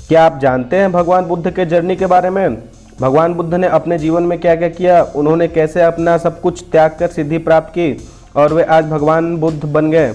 क्या आप जानते हैं भगवान बुद्ध के जर्नी के बारे में? भगवान बुद्ध ने अपने जीवन में क्या क्या किया, उन्होंने कैसे अपना सब कुछ त्याग कर सिद्धि प्राप्त की और वे आज भगवान बुद्ध बन गए।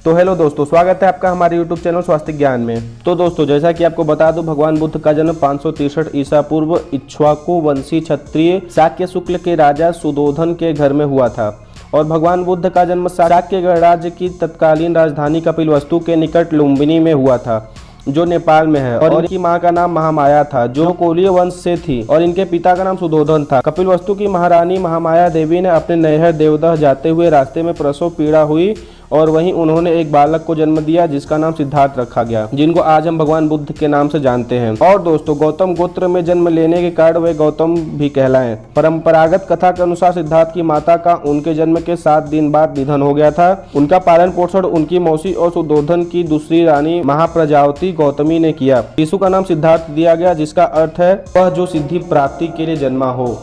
तो हेलो दोस्तों, स्वागत है आपका हमारे यूट्यूब चैनल स्वास्तिक ज्ञान में। तो दोस्तों, जैसा कि आपको बता दूं, भगवान बुद्ध का जन्म 563 ईसा पूर्व इक्ष्वाकु वंशी क्षत्रिय शाक्य शुक्ल के राजा सुधोधन के घर में हुआ था। और भगवान बुद्ध का जन्म शाक्य गणराज्य की तत्कालीन राजधानी कपिलवस्तु के निकट लुम्बिनी में हुआ था, जो नेपाल में है। और इनकी मां का नाम महामाया था, जो कोलीय वंश से थी, और इनके पिता का नाम सुधोधन था। कपिलवस्तु की महारानी महामाया देवी ने अपने नैहर देवदह जाते हुए रास्ते में प्रसव पीड़ा हुई और वहीं उन्होंने एक बालक को जन्म दिया जिसका नाम सिद्धार्थ रखा गया, जिनको आज हम भगवान बुद्ध के नाम से जानते हैं। और दोस्तों, गौतम गोत्र में जन्म लेने के कारण वे गौतम भी कहलाए। परंपरागत कथा के अनुसार सिद्धार्थ की माता का उनके जन्म के 7 दिन बाद निधन हो गया था। उनका पालन पोषण उनकी मौसी और सुधोधन की दूसरी रानी महाप्रजावती गौतमी ने किया। शिशु का नाम सिद्धार्थ दिया गया, जिसका अर्थ है वह जो सिद्धि प्राप्ति के लिए जन्मा हो।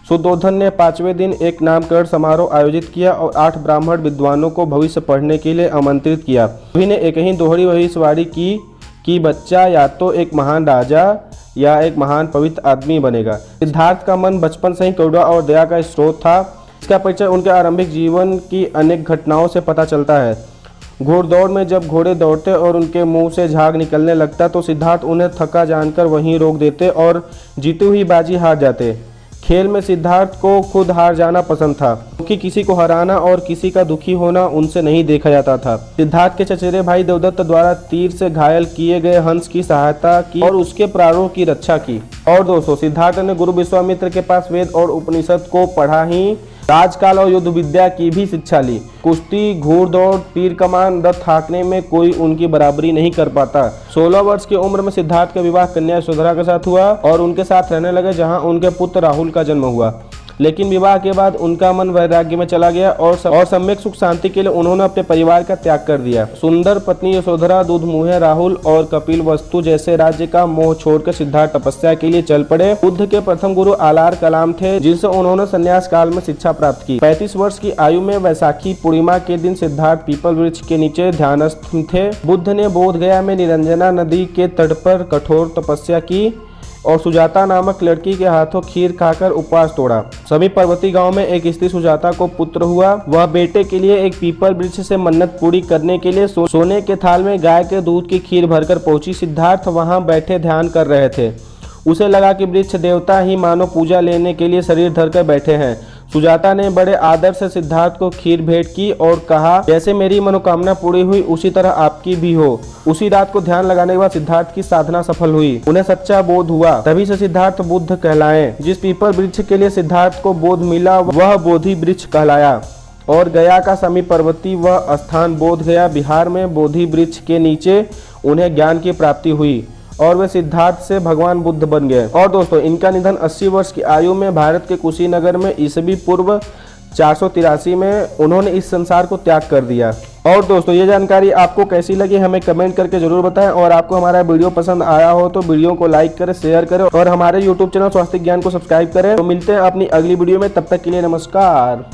सुधोधन ने 5वें दिन एक नामकरण समारोह आयोजित किया और 8 ब्राह्मण विद्वानों को भविष्य पढ़ने के लिए आमंत्रित किया। सभी ने एक ही दोहरी भविष्यवाणी की कि बच्चा या तो एक महान राजा या एक महान पवित्र आदमी बनेगा। सिद्धार्थ का मन बचपन से ही करुणा और दया का स्रोत था। इसका परिचय उनके आरंभिक जीवन की अनेक घटनाओं से पता चलता है। घोड़दौड़ में जब घोड़े दौड़ते और उनके मुंह से झाग निकलने लगता तो सिद्धार्थ उन्हें थका जानकर वहीं रोक देते और जीती हुई बाजी हार जाते। खेल में सिद्धार्थ को खुद हार जाना पसंद था, क्योंकि किसी को हराना और किसी का दुखी होना उनसे नहीं देखा जाता था। सिद्धार्थ के चचेरे भाई देवदत्त द्वारा तीर से घायल किए गए हंस की सहायता की और उसके प्राणों की रक्षा की। और दोस्तों, सिद्धार्थ ने गुरु विश्वामित्र के पास वेद और उपनिषद को पढ़ा ही राजकाल और युद्ध विद्या की भी शिक्षा ली। कुश्ती, घोड़दौड़, तीर कमान, रथ हाँकने में कोई उनकी बराबरी नहीं कर पाता। 16 वर्ष की उम्र में सिद्धार्थ का विवाह कन्या यशोधरा के साथ हुआ और उनके साथ रहने लगे, जहां उनके पुत्र राहुल का जन्म हुआ। लेकिन विवाह के बाद उनका मन वैराग्य में चला गया और सम्यक सुख शांति के लिए उन्होंने अपने परिवार का त्याग कर दिया। सुंदर पत्नी यशोधरा, दूध मुहे राहुल और कपिलवस्तु जैसे राज्य का मोह छोड़कर सिद्धार्थ तपस्या के लिए चल पड़े। बुद्ध के प्रथम गुरु आलार कलाम थे, जिनसे उन्होंने संन्यास काल में शिक्षा प्राप्त की। 35 वर्ष की आयु में वैशाखी पूर्णिमा के दिन सिद्धार्थ पीपल वृक्ष के नीचे ध्यानस्थ थे। बुद्ध ने बोधगया में निरंजना नदी के तट पर कठोर तपस्या की और सुजाता नामक लड़की के हाथों खीर खाकर उपवास तोड़ा। सभी पर्वतीय गांव में एक स्त्री सुजाता को पुत्र हुआ। वह बेटे के लिए एक पीपल वृक्ष से मन्नत पूरी करने के लिए सोने के थाल में गाय के दूध की खीर भरकर पहुंची। सिद्धार्थ वहां बैठे ध्यान कर रहे थे। उसे लगा कि वृक्ष देवता ही मानो पूजा लेने के लिए शरीर धरकर बैठे हैं। सुजाता ने बड़े आदर से सिद्धार्थ को खीर भेंट की और कहा, जैसे मेरी मनोकामना पूरी हुई उसी तरह आपकी भी हो। उसी रात को ध्यान लगाने के बाद सिद्धार्थ की साधना सफल हुई। उन्हें सच्चा बोध हुआ, तभी से सिद्धार्थ बुद्ध कहलाए। जिस पीपल वृक्ष के लिए सिद्धार्थ को बोध मिला वह बोधि वृक्ष कहलाया। और गया का समीप पर्वती वह स्थान बोध गया, बिहार में बोधि वृक्ष के नीचे उन्हें ज्ञान की प्राप्ति हुई और वे सिद्धार्थ से भगवान बुद्ध बन गए। और दोस्तों, इनका निधन 80 वर्ष की आयु में भारत के कुशीनगर में ईसवी पूर्व 483 में उन्होंने इस संसार को त्याग कर दिया। और दोस्तों, ये जानकारी आपको कैसी लगी हमें कमेंट करके जरूर बताएं। और आपको हमारा वीडियो पसंद आया हो तो वीडियो को लाइक करें, शेयर करें और हमारे यूट्यूब चैनल स्वास्तिक ज्ञान को सब्सक्राइब करें। तो मिलते हैं अपनी अगली वीडियो में, तब तक के लिए नमस्कार।